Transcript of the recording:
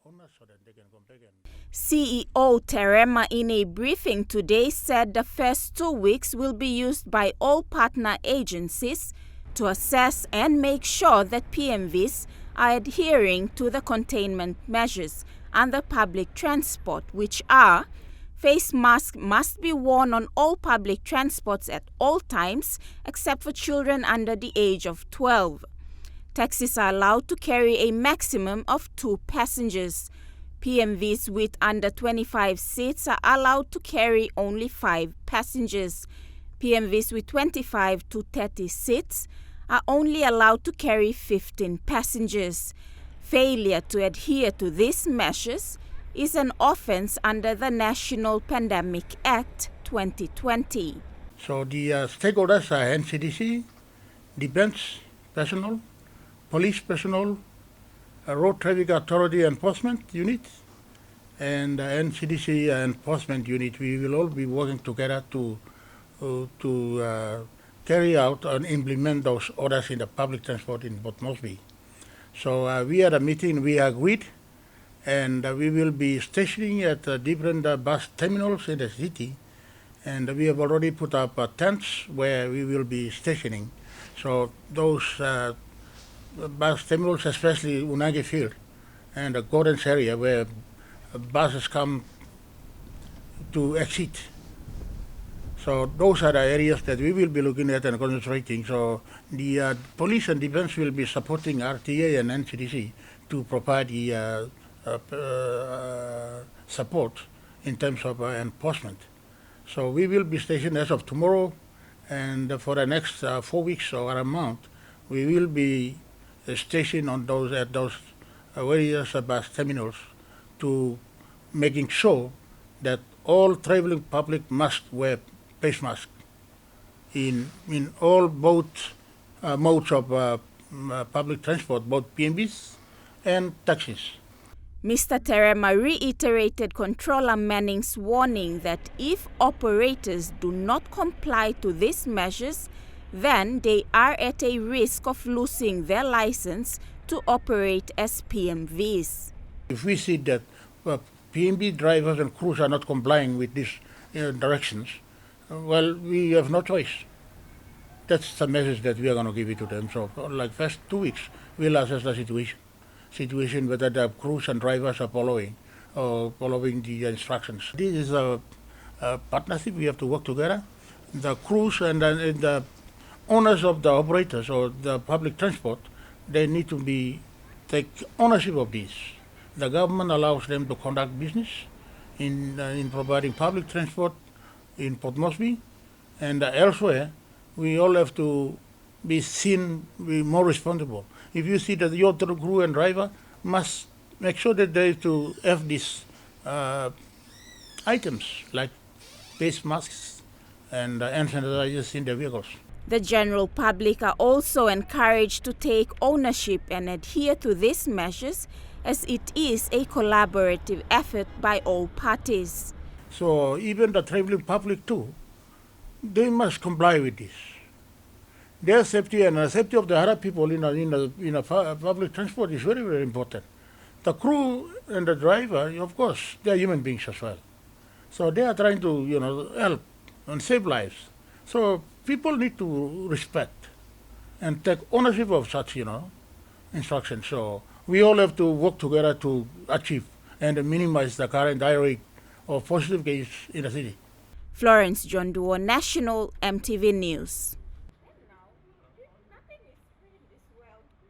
owners so that they can come back. CEO Terema in a briefing today said the first 2 weeks will be used by all partner agencies to assess and make sure that PMVs are adhering to the containment measures under public transport, which are: face masks must be worn on all public transports at all times except for children under the age of 12. Taxis are allowed to carry a maximum of 2 passengers. PMVs with under 25 seats are allowed to carry only 5 passengers. PMVs with 25 to 30 seats are only allowed to carry 15 passengers. Failure to adhere to these measures is an offense under the National Pandemic Act 2020. So the stakeholders are NCDC, defense personnel, police personnel, Road Traffic Authority Enforcement Unit, and NCDC Enforcement Unit. We will all be working together to carry out and implement those orders in the public transport in Port Moresby. So we had a meeting, we agreed, and we will be stationing at different bus terminals in the city, and we have already put up tents where we will be stationing. So those bus terminals, especially Unagi Field and the Gordon's area where buses come to exit. So those are the areas that we will be looking at and concentrating. So the police and defense will be supporting RTA and NCDC to provide the support in terms of enforcement. So we will be stationed as of tomorrow, and for the next 4 weeks or a month, we will be stationed on those various bus terminals to making sure that all traveling public must wear face masks in all both modes of public transport, both PMVs and taxis. Mr. Terema reiterated Controller Manning's warning that if operators do not comply to these measures, then they are at a risk of losing their license to operate as PMVs. If we see that PMV drivers and crews are not complying with these directions, well, we have no choice. That's the message that we are going to give it to them. So, like first 2 weeks, we'll assess the situation whether the crews and drivers are following the instructions. This is a partnership. We have to work together. The crews and the owners of the operators or the public transport, they need to take ownership of this. The government allows them to conduct business in providing public transport in Port Moresby and elsewhere. We all have to be more responsible. If you see that your crew and driver must make sure that they to have these items like face masks and hand sanitizers in their vehicles. The general public are also encouraged to take ownership and adhere to these measures, as it is a collaborative effort by all parties. So even the traveling public too, they must comply with this. Their safety and the safety of the other people in a public transport is very, very important. The crew and the driver, of course, they are human beings as well. So they are trying to help and save lives. So people need to respect and take ownership of such instructions. So we all have to work together to achieve and minimize the current high rate of positive cases in the city. Florence John Duo, National EMTV News.